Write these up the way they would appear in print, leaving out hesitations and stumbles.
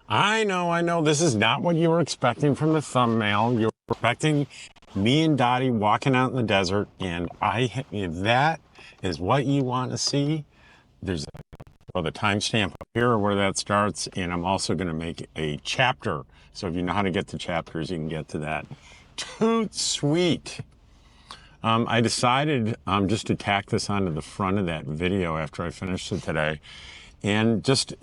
I know. This is not what you were expecting from the thumbnail. You were expecting me and Dottie walking out in the desert, and if that is what you want to see, there's the timestamp up here where that starts, and I'm also going to make a chapter. So if you know how to get to chapters, you can get to that. Toot sweet. I decided just to tack this onto the front of that video after I finished it today, and just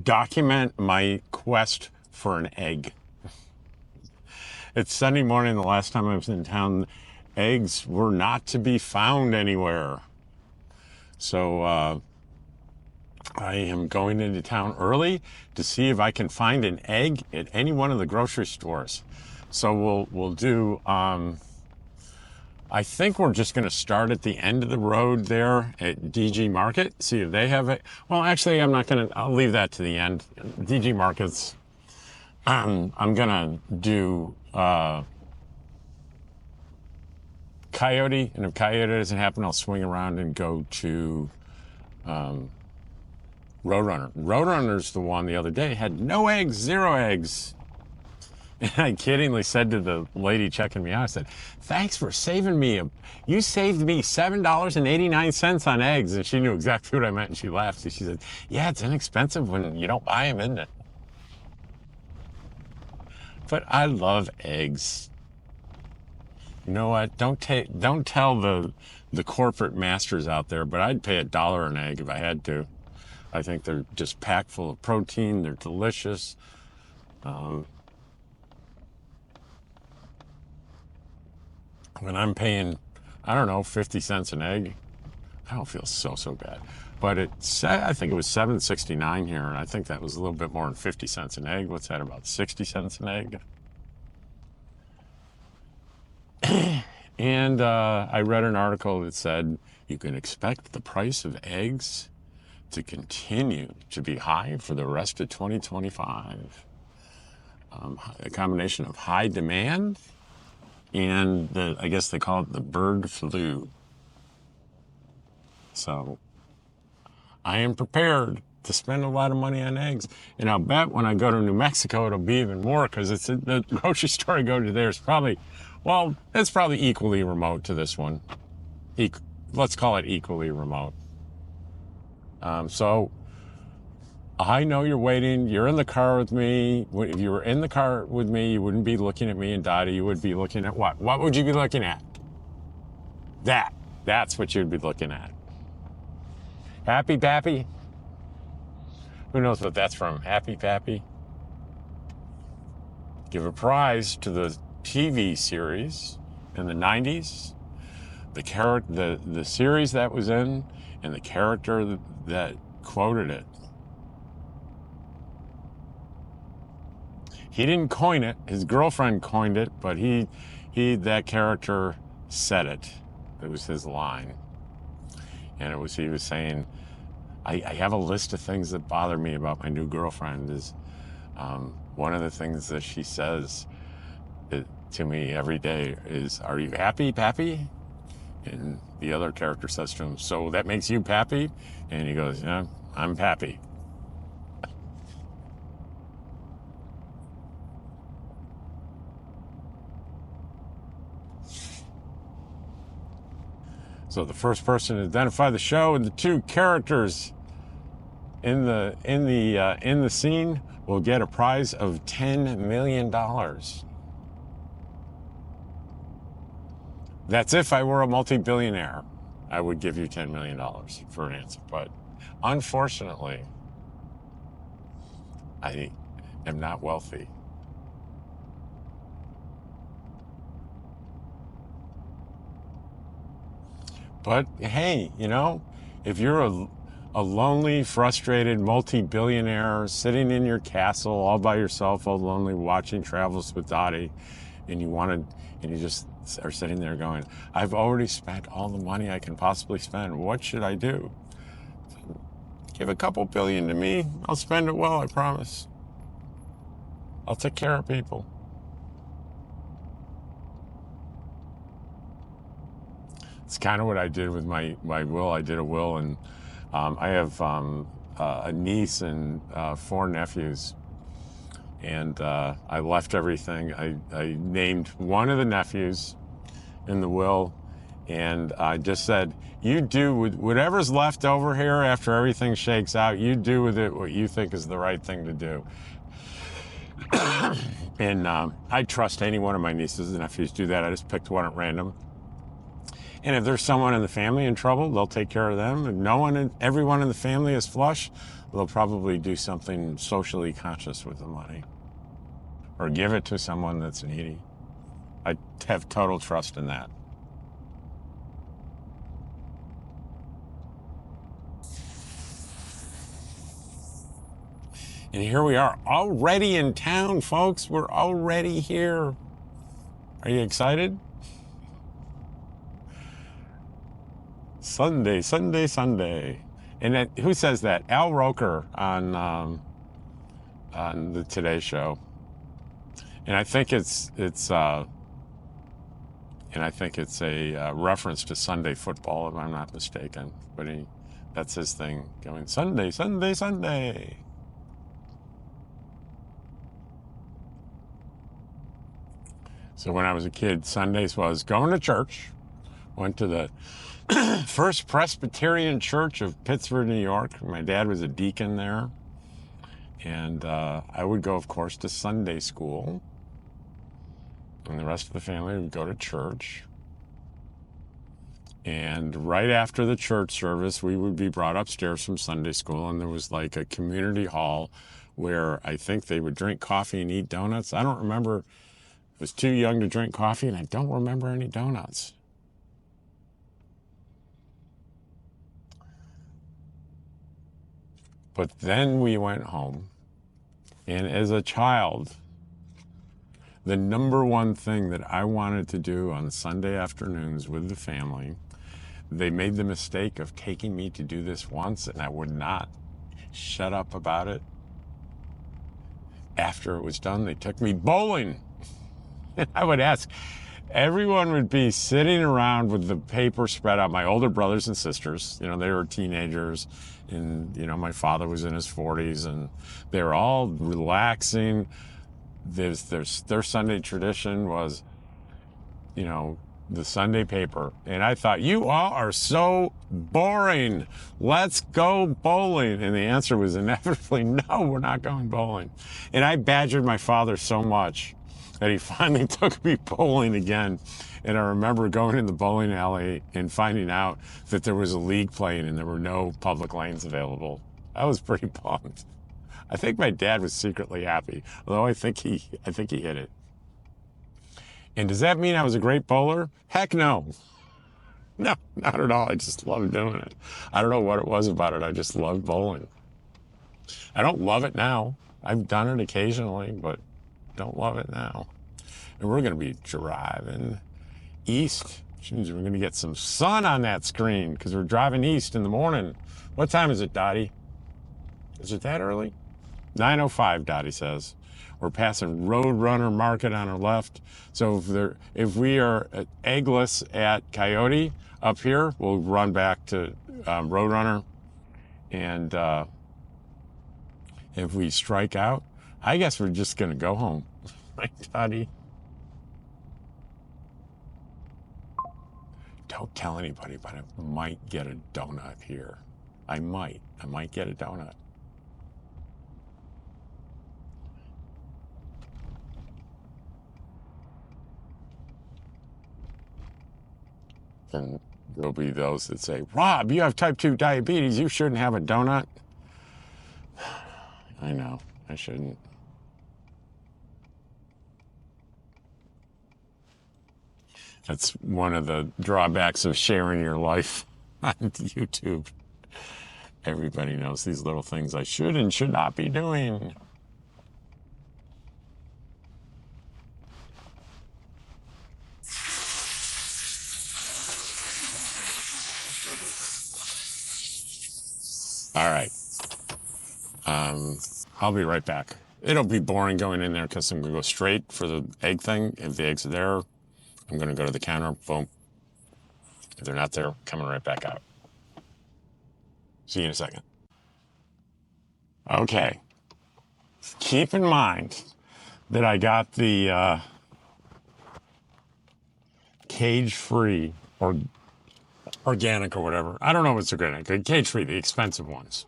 document my quest for an egg. It's Sunday morning. The last time I was in town, eggs were not to be found anywhere. So I am going into town early to see if I can find an egg at any one of the grocery stores. So we'll do. I think we're just going to start at the end of the road there at DG Market, see if they have it. Well, actually, I'm not going to, I'll leave that to the end. DG Markets, I'm going to do Coyote, and if Coyote doesn't happen, I'll swing around and go to Roadrunner. Roadrunner's the one the other day, had no eggs, 0 eggs. And I kiddingly said to the lady checking me out, I said, thanks for saving me. You saved me $7.89 on eggs. And she knew exactly what I meant, and she laughed. And she said, yeah, it's inexpensive when you don't buy them, isn't it? But I love eggs. You know what? Don't tell the corporate masters out there, but I'd pay $1 an egg if I had to. I think they're just packed full of protein. They're delicious. When I'm paying, I don't know, 50 cents an egg, I don't feel so bad. But I think it was $7.69 here, and I think that was a little bit more than 50 cents an egg. What's that, about 60 cents an egg? And I read an article that said you can expect the price of eggs to continue to be high for the rest of 2025. A combination of high demand and I guess they call it the bird flu. So I am prepared to spend a lot of money on eggs. And I'll bet when I go to New Mexico, it'll be even more, because it's the grocery store I go to there is probably, well, it's probably equally remote to this one. Let's call it equally remote. So I know you're waiting. You're in the car with me. If you were in the car with me, you wouldn't be looking at me and Dottie. You would be looking at what? What would you be looking at? That's what you'd be looking at. Happy Pappy? Who knows what that's from? Happy Pappy? Give a prize to the TV series in the 90s. The series that was in, and the character that quoted it. He didn't coin it. His girlfriend coined it, but that character said it. It was his line. And he was saying, I have a list of things that bother me about my new girlfriend. Is one of the things that she says to me every day is, are you happy, Pappy? And the other character says to him, so that makes you Pappy? And he goes, yeah, I'm Pappy. So the first person to identify the show and the 2 characters in the scene will get a prize of $10 million. That's if I were a multi-billionaire. I would give you $10 million for an answer. But unfortunately, I am not wealthy. But hey, you know, if you're a lonely, frustrated multi-billionaire sitting in your castle all by yourself, all lonely, watching Travels with Dottie, and you just are sitting there going, I've already spent all the money I can possibly spend. What should I do? Give a couple billion to me. I'll spend it well, I promise. I'll take care of people. It's kind of what I did with my will. I did a will, and I have a niece and 4 nephews. And I left everything. I named one of the nephews in the will, and I just said, you do with whatever's left over here after everything shakes out, you do with it what you think is the right thing to do. And I trust any one of my nieces and nephews do that. I just picked one at random. And if there's someone in the family in trouble, they'll take care of them. If everyone in the family is flush, they'll probably do something socially conscious with the money. Or give it to someone that's needy. I have total trust in that. And here we are, already in town, folks. We're already here. Are you excited? Sunday, Sunday, Sunday. And who says that? Al Roker on the Today Show. And I think it's a reference to Sunday football, if I'm not mistaken. But that's his thing, going Sunday, Sunday, Sunday. So when I was a kid, Sundays was going to church. Went to the First Presbyterian Church of Pittsburgh, New York. My dad was a deacon there. And I would go, of course, to Sunday school. And the rest of the family would go to church. And right after the church service, we would be brought upstairs from Sunday school. And there was like a community hall where I think they would drink coffee and eat donuts. I don't remember. I was too young to drink coffee, and I don't remember any donuts. But then we went home, and as a child, the number one thing that I wanted to do on Sunday afternoons with the family, they made the mistake of taking me to do this once, and I would not shut up about it. After it was done, they took me bowling. And I would ask, everyone would be sitting around with the paper spread out. My older brothers and sisters, they were teenagers, and, my father was in his 40s, and they were all relaxing. Their Sunday tradition was, the Sunday paper. And I thought, you all are so boring. Let's go bowling. And the answer was inevitably, no, we're not going bowling. And I badgered my father so much that he finally took me bowling again. And I remember going in the bowling alley and finding out that there was a league playing and there were no public lanes available. I was pretty bummed. I think my dad was secretly happy, although I think he hit it. And does that mean I was a great bowler? Heck no. No, not at all. I just loved doing it. I don't know what it was about it. I just loved bowling. I don't love it now. I've done it occasionally, but don't love it now. And we're going to be driving east. Which means we're going to get some sun on that screen because we're driving east in the morning. What time is it, Dottie? Is it that early? 9:05, Dottie says. We're passing Roadrunner Market on our left. So if we are eggless at Coyote up here, we'll run back to Roadrunner. And if we strike out, I guess we're just going to go home. Right, Dottie? Don't tell anybody, but I might get a donut here. I might get a donut. And there'll be those that say, Rob, you have type 2 diabetes. You shouldn't have a donut. I know, I shouldn't. That's one of the drawbacks of sharing your life on YouTube. Everybody knows these little things I should and should not be doing. All right. I'll be right back. It'll be boring going in there because I'm going to go straight for the egg thing. If the eggs are there, I'm going to go to the counter. Boom. If they're not there, coming right back out. See you in a second. Okay. Keep in mind that I got the cage-free or organic or whatever. I don't know what's organic. Cage-free, the expensive ones.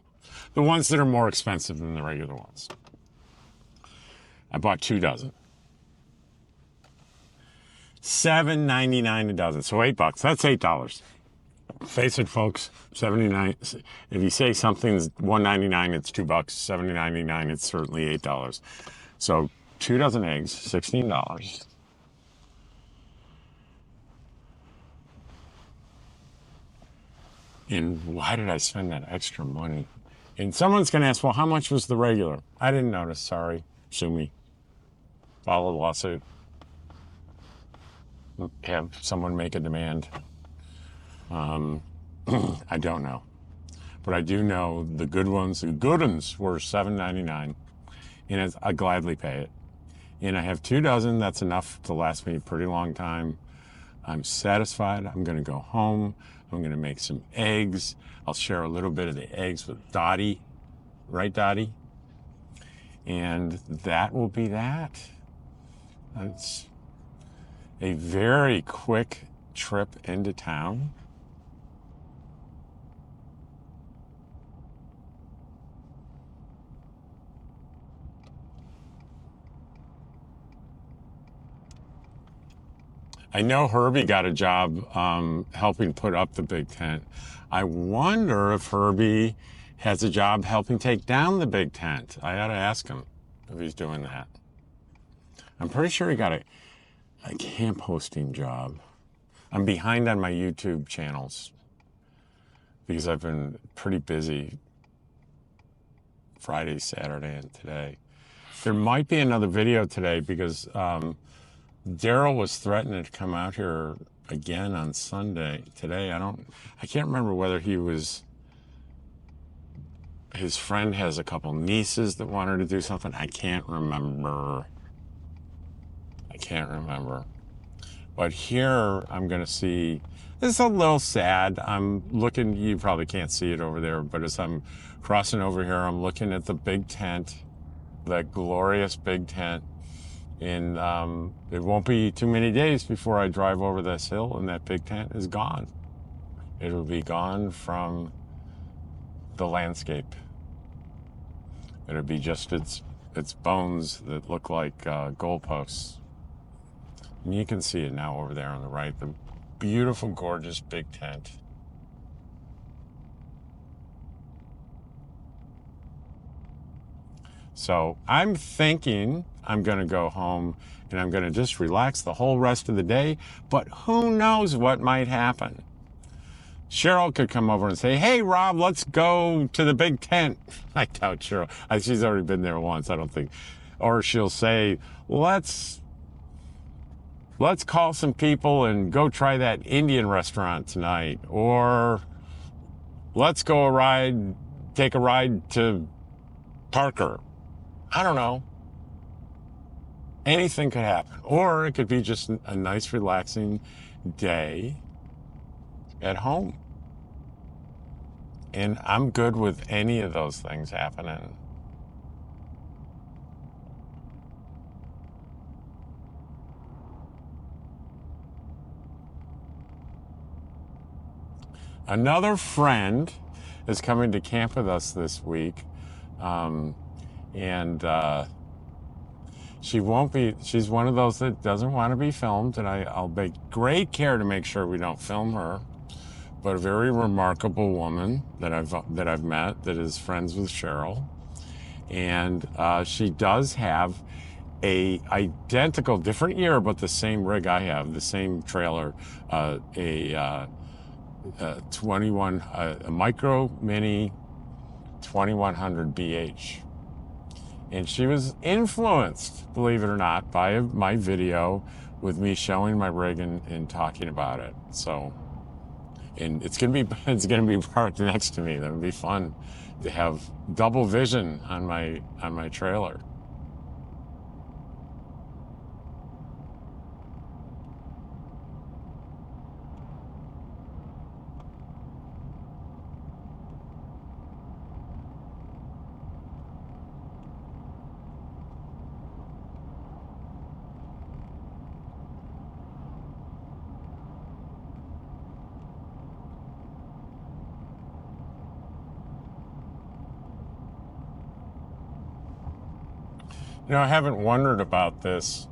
The ones that are more expensive than the regular ones. I bought 2 dozen. $7.99 a dozen, so $8. That's $8. Face it, folks. 79. If you say something's $1.99, it's $2. $7.99, it's certainly $8. So 2 dozen eggs, $16. And why did I spend that extra money? And someone's gonna ask, well, how much was the regular? I didn't notice. Sorry. Sue me. File a lawsuit. Have someone make a demand. I don't know. But I do know the good ones were $7.99, and I gladly pay it. And I have 2 dozen. That's enough to last me a pretty long time. I'm satisfied. I'm going to go home. I'm going to make some eggs. I'll share a little bit of the eggs with Dottie. Right, Dottie? And that will be that. It's a very quick trip into town. I know Herbie got a job helping put up the big tent. I wonder if Herbie has a job helping take down the big tent. I ought to ask him if he's doing that. I'm pretty sure he got a camp hosting job. I'm behind on my YouTube channels because I've been pretty busy Friday, Saturday, and today. There might be another video today because Daryl was threatening to come out here again on Sunday. Today, I can't remember whether his friend has a couple nieces that wanted to do something. I can't remember. But here I'm going to see, it's a little sad. I'm looking, you probably can't see it over there, but as I'm crossing over here, I'm looking at the big tent, that glorious big tent. And it won't be too many days before I drive over this hill and that big tent is gone. It'll be gone from the landscape. It'll be just its bones that look like goalposts. And you can see it now over there on the right, the beautiful, gorgeous big tent. So I'm thinking I'm going to go home and I'm going to just relax the whole rest of the day, but who knows what might happen. Cheryl could come over and say, hey, Rob, let's go to the big tent. I doubt Cheryl. She's already been there once, I don't think. Or she'll say, let's call some people and go try that Indian restaurant tonight. Or let's go take a ride to Parker. I don't know. Anything could happen. Or it could be just a nice, relaxing day at home. And I'm good with any of those things happening. Another friend is coming to camp with us this week. She's one of those that doesn't want to be filmed, and I'll take great care to make sure we don't film her. But a very remarkable woman that I've met that is friends with Cheryl. And she does have a identical, different year, but the same rig I have, the same trailer, a micro mini 2100 BH. And she was influenced, believe it or not, by my video with me showing my rig and talking about it. So, and it's gonna be parked next to me. That would be fun to have double vision on my trailer. I haven't wondered about this.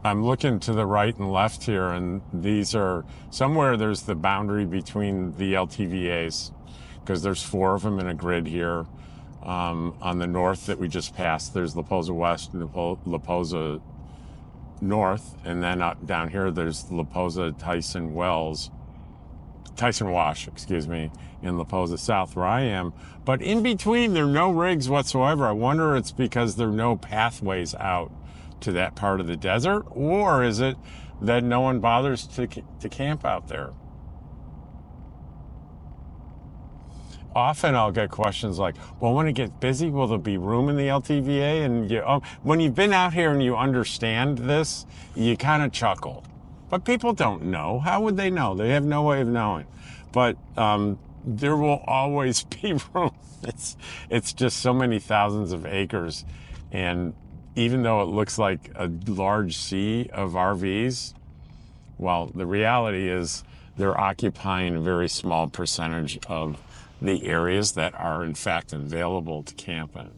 I'm looking to the right and left here, and these are somewhere there's the boundary between the LTVAs, because there's 4 of them in a grid here. On the north that we just passed, there's Leposa West and Leposa North, and then down here there's Leposa Tyson Wash, excuse me, in Leposa South where I am. But in between, there are no rigs whatsoever. I wonder it's because there are no pathways out to that part of the desert, or is it that no one bothers to camp out there? Often I'll get questions like, well, when it gets busy, will there be room in the LTVA? And when you've been out here and you understand this, you kind of chuckle. But people don't know. How would they know? They have no way of knowing. But there will always be room. It's just so many thousands of acres. And even though it looks like a large sea of RVs, well, the reality is they're occupying a very small percentage of the areas that are in fact available to camp in.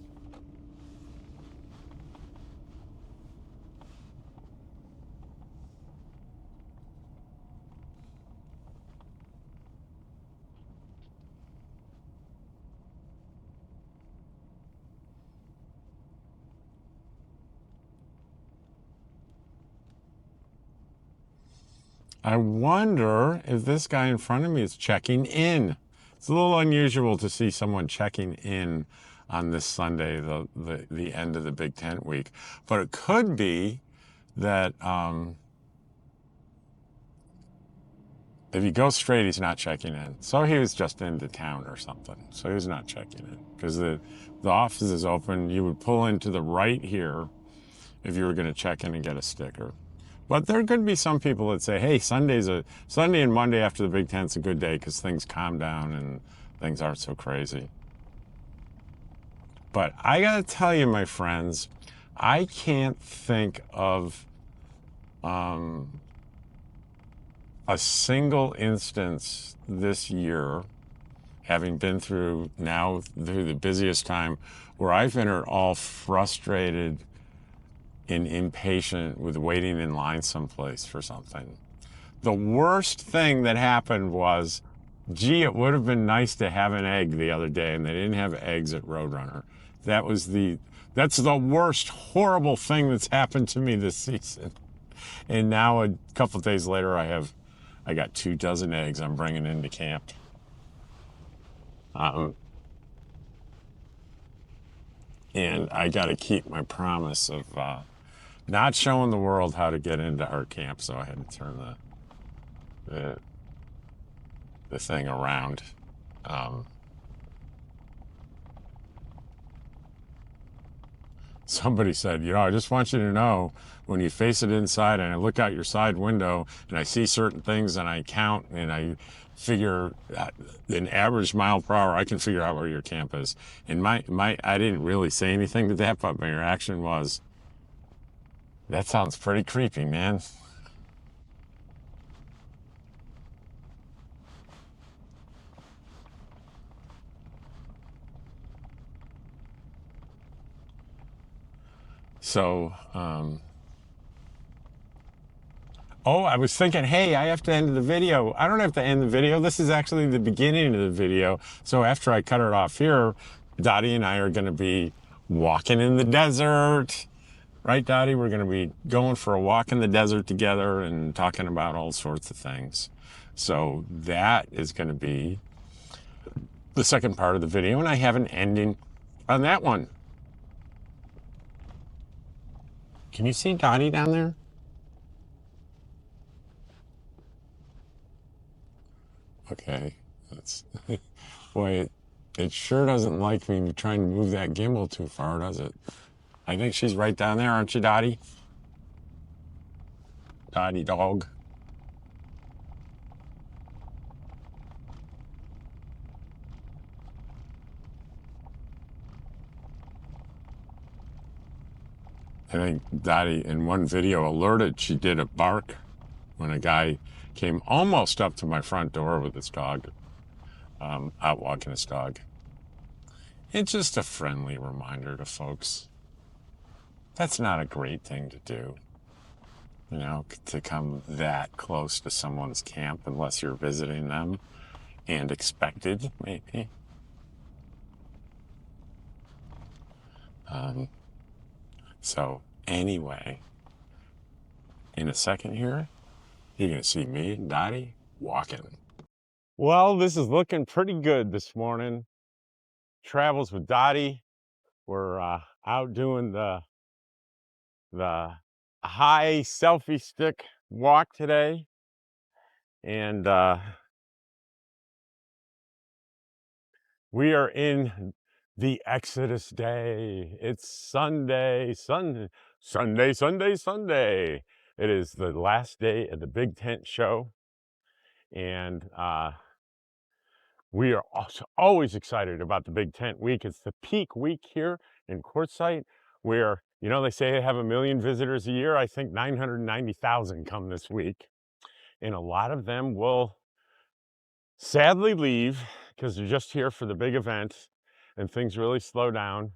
I wonder if this guy in front of me is checking in. It's a little unusual to see someone checking in on this Sunday, the end of the Big Tent Week. But it could be that if you go straight, he's not checking in. So he was just into town or something. So he's not checking in because the office is open. You would pull into the right here if you were going to check in and get a sticker. But there could be some people that say, hey, Sunday and Monday after the Big Tent's a good day because things calm down and things aren't so crazy. But I got to tell you, my friends, I can't think of a single instance this year, having been through the busiest time, where I've been at all frustrated and impatient with waiting in line someplace for something. The worst thing that happened was, gee, it would have been nice to have an egg the other day, and they didn't have eggs at Roadrunner. That's the worst horrible thing that's happened to me this season. And now a couple days later, I got 2 dozen eggs I'm bringing into camp. And I got to keep my promise of not showing the world how to get into our camp, so I had to turn the thing around. Somebody said, I just want you to know, when you face it inside and I look out your side window and I see certain things and I count and I figure an average mile per hour, I can figure out where your camp is. And I didn't really say anything to that, but my reaction was, that sounds pretty creepy, man. So, I was thinking, hey, I have to end the video. I don't have to end the video. This is actually the beginning of the video. So after I cut it off here, Dottie and I are going to be walking in the desert. Right, Dottie? We're going to be going for a walk in the desert together and talking about all sorts of things. So that is going to be the second part of the video, and I have an ending on that one. Can you see Dottie down there? Okay, that's boy. It sure doesn't like me trying to move that gimbal too far, does it? I think she's right down there, aren't you, Dottie? Dottie dog. I think Dottie, in one video, alerted she did a bark when a guy came almost up to my front door with his dog, out walking his dog. It's just a friendly reminder to folks. That's not a great thing to do, you know, to come that close to someone's camp unless you're visiting them and expected, maybe. So, anyway, in a second here, you're going to see me and Dottie walking. Well, this is looking pretty good this morning. Travels with Dottie. We're out doing the high selfie stick walk today. And we are in the Exodus day. It's Sunday. It is the last day of the Big Tent show. And we are also always excited about the Big Tent Week. It's the peak week here in Quartzsite, where, you know, they say they have 1 million visitors a year. I think 990,000 come this week. And a lot of them will sadly leave because they're just here for the big event and things really slow down.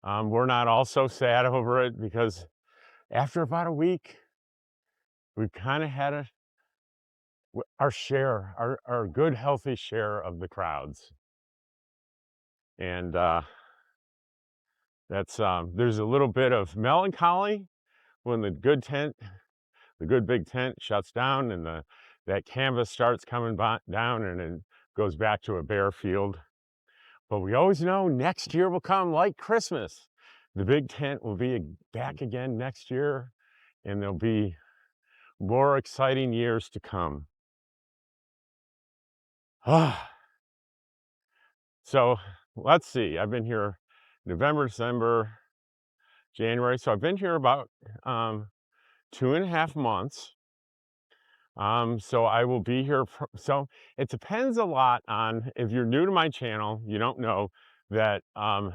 We're not all so sad over it because after about a week, we've kind of had our share, our good, healthy share of the crowds. And that's there's a little bit of melancholy when the good big tent shuts down and that canvas starts coming down and it goes back to a bare field. But we always know next year will come like Christmas. The big tent will be back again next year, and there'll be more exciting years to come. So let's see. I've been here November, December, January. So I've been here about 2.5 months. So I will be here. So it depends a lot on, if you're new to my channel, you don't know that I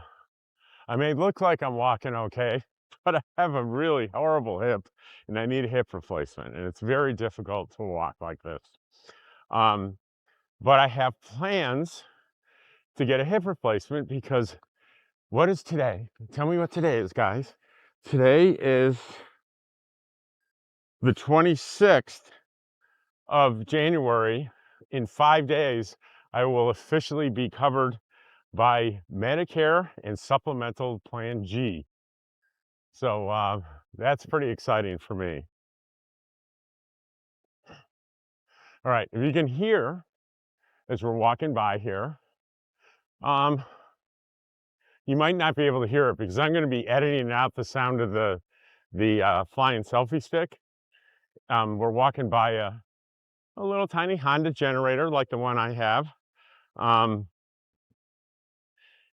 may look like I'm walking okay, but I have a really horrible hip and I need a hip replacement. And it's very difficult to walk like this. But I have plans to get a hip replacement because what is today? Tell me what today is, guys. Today is the 26th of January. In 5 days, I will officially be covered by Medicare and Supplemental Plan G. So that's pretty exciting for me. All right, if you can hear as we're walking by here, you might not be able to hear it because I'm going to be editing out the sound of the flying selfie stick. We're walking by a little tiny Honda generator like the one I have.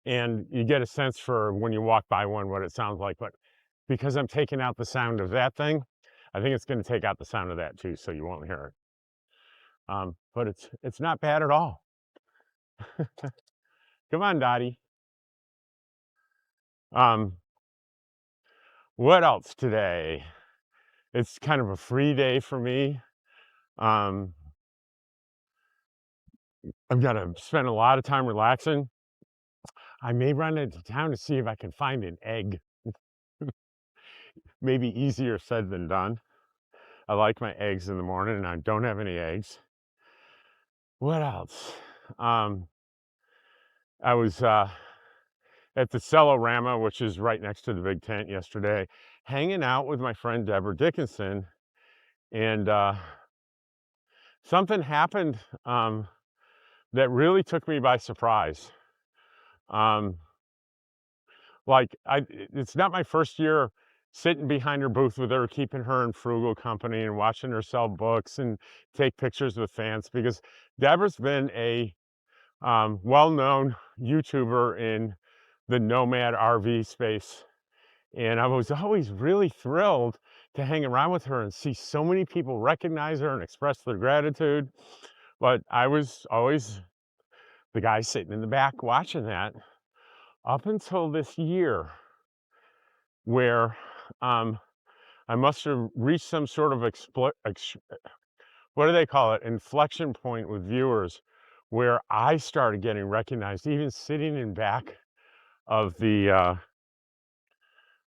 And you get a sense for when you walk by one what it sounds like. But because I'm taking out the sound of that thing, I think it's going to take out the sound of that too, so you won't hear it. But it's not bad at all. Come on, Dottie. What else today? It's kind of a free day for me. I'm gonna spend a lot of time relaxing. I may run into town to see if I can find an egg. Maybe easier said than done. I like my eggs in the morning and I don't have any eggs. What else? I was at the Cellorama, which is right next to the big tent yesterday, hanging out with my friend Deborah Dickinson. And something happened that really took me by surprise. It's not my first year sitting behind her booth with her, keeping her in frugal company and watching her sell books and take pictures with fans, because Deborah's been a well-known YouTuber in the nomad RV space. And I was always really thrilled to hang around with her and see so many people recognize her and express their gratitude. But I was always the guy sitting in the back watching that up until this year, where I must have reached some sort of what do they call it? Inflection point with viewers, where I started getting recognized, even sitting in back of the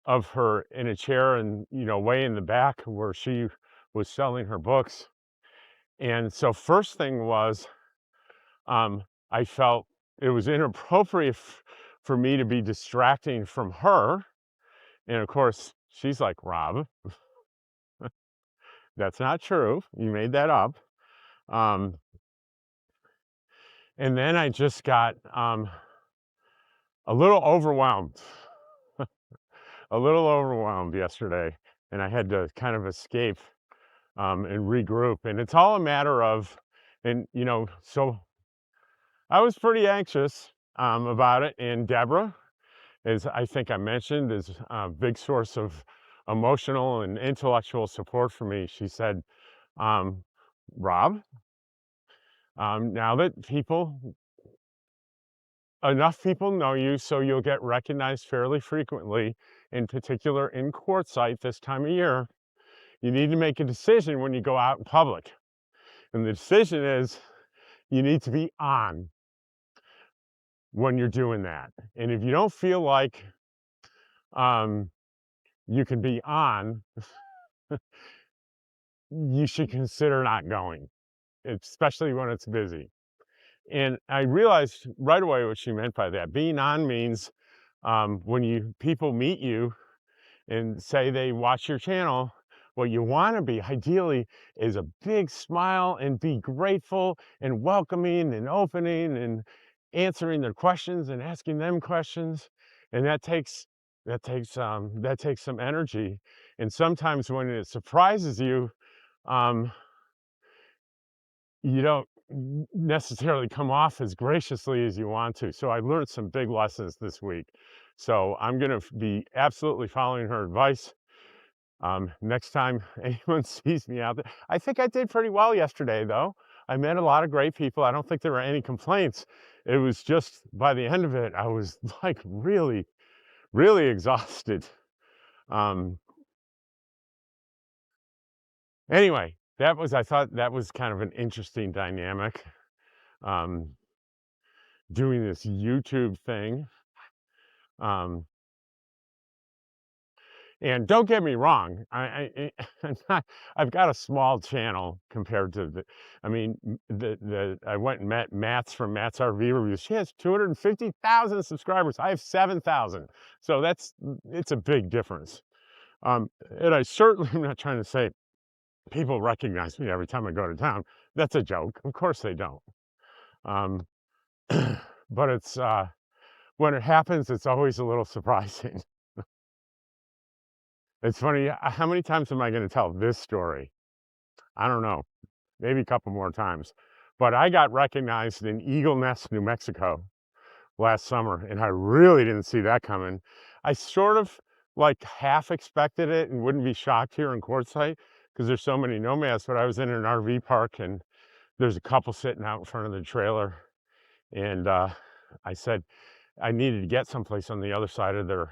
of her in a chair and, way in the back where she was selling her books. And so first thing was, I felt it was inappropriate for me to be distracting from her. And of course, she's like, Rob, that's not true. You made that up. Um, and then I just got a little overwhelmed, a little overwhelmed yesterday. And I had to kind of escape and regroup. And it's all a matter of, and so I was pretty anxious about it. And Deborah, as I think I mentioned, is a big source of emotional and intellectual support for me. She said, Rob, now that enough people know you, so you'll get recognized fairly frequently, in particular in Quartzsite this time of year, you need to make a decision when you go out in public. And the decision is you need to be on when you're doing that. And if you don't feel like you can be on, you should consider not going, especially when it's busy. And I realized right away what she meant by that. Being on means when people meet you and say they watch your channel, what you want to be ideally is a big smile and be grateful and welcoming and opening and answering their questions and asking them questions. And that takes some energy. And sometimes when it surprises you, um, you don't necessarily come off as graciously as you want to. So I learned some big lessons this week. So I'm going to be absolutely following her advice. Next time anyone sees me out there, I think I did pretty well yesterday, though. I met a lot of great people. I don't think there were any complaints. It was just by the end of it, I was like really, really exhausted. Anyway, I thought that was kind of an interesting dynamic. Doing this YouTube thing. And don't get me wrong, I've got a small channel compared to I went and met Matt's from Matt's RV Reviews. She has 250,000 subscribers. I have 7,000. So it's a big difference. And I certainly am not trying to say people recognize me every time I go to town. That's a joke. Of course they don't. Um, but when it happens, it's always a little surprising. It's funny, how many times am I going to tell this story? I don't know, maybe a couple more times. But I got recognized in Eagle Nest, New Mexico last summer, and I really didn't see that coming. I sort of like half expected it and wouldn't be shocked here in Quartzsite because there's so many nomads, but I was in an RV park and there's a couple sitting out in front of the trailer. And I said I needed to get someplace on the other side of their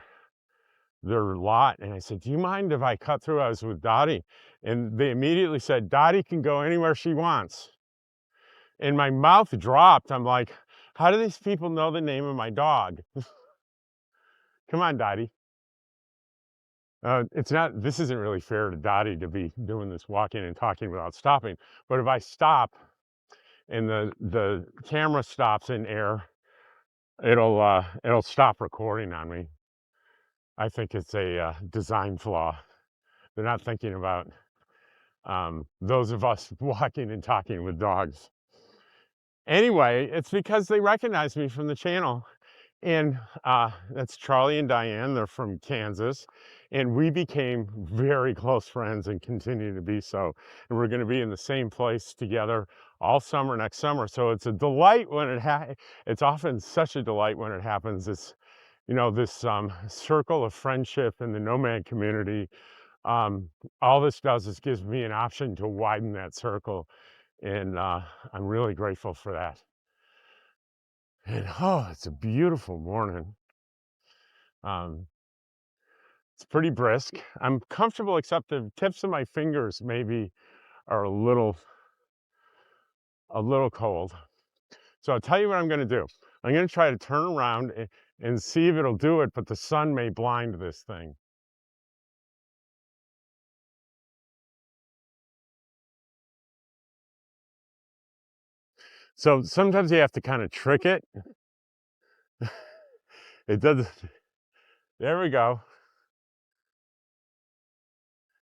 lot. And I said, do you mind if I cut through? I was with Dottie. And they immediately said, Dottie can go anywhere she wants. And my mouth dropped. I'm like, how do these people know the name of my dog? Come on, Dottie. This isn't really fair to Dottie to be doing this walking and talking without stopping. But if I stop and the camera stops in air, it'll stop recording on me. I think it's a design flaw. They're not thinking about those of us walking and talking with dogs. Anyway, it's because they recognize me from the channel. And that's Charlie and Diane. They're from Kansas. And we became very close friends and continue to be so. And we're going to be in the same place together all summer next summer. So it's a delight when it's often such a delight when it happens. This circle of friendship in the nomad community. All this does is gives me an option to widen that circle. And I'm really grateful for that. And it's a beautiful morning. It's pretty brisk. I'm comfortable, except the tips of my fingers maybe are a little cold. So I'll tell you what I'm going to do. I'm going to try to turn around and see if it'll do it, but the sun may blind this thing. So sometimes you have to kind of trick it. It doesn't. There we go.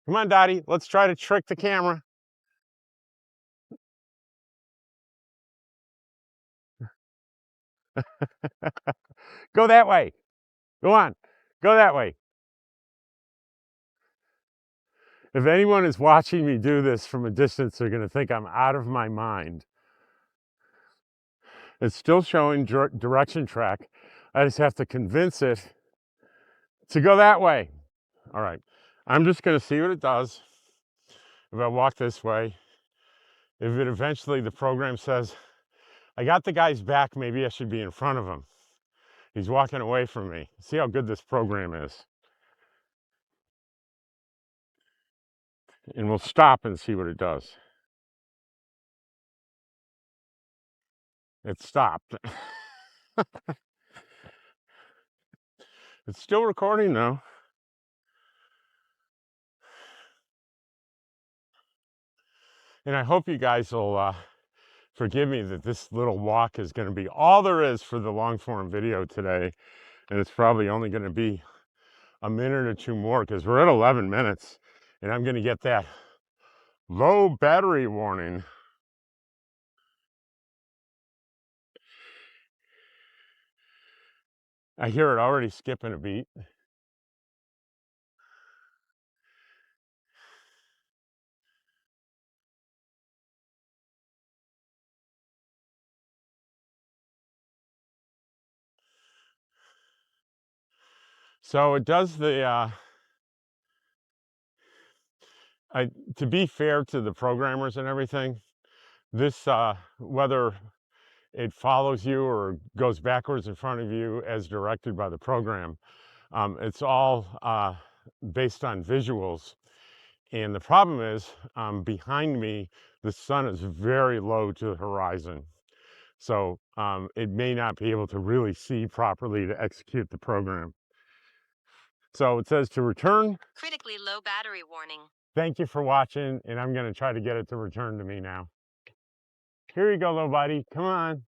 Come on, Dottie, let's try to trick the camera. Go that way. Go on. Go that way. If anyone is watching me do this from a distance, they're going to think I'm out of my mind. It's still showing direction track. I just have to convince it to go that way. All right. I'm just going to see what it does. If I walk this way, if it eventually, the program says, I got the guy's back, maybe I should be in front of him. He's walking away from me. See how good this program is. And we'll stop and see what it does. It stopped. It's still recording though. And I hope you guys will forgive me that this little walk is going to be all there is for the long form video today. And it's probably only going to be a minute or two more because we're at 11 minutes and I'm going to get that low battery warning. I hear it already skipping a beat. So it does the, to be fair to the programmers and everything, this, whether it follows you or goes backwards in front of you as directed by the program, it's all based on visuals. And the problem is, behind me, the sun is very low to the horizon. So it may not be able to really see properly to execute the program. So it says to return. Critically low battery warning. Thank you for watching, and I'm going to try to get it to return to me now. Here you go, little buddy. Come on.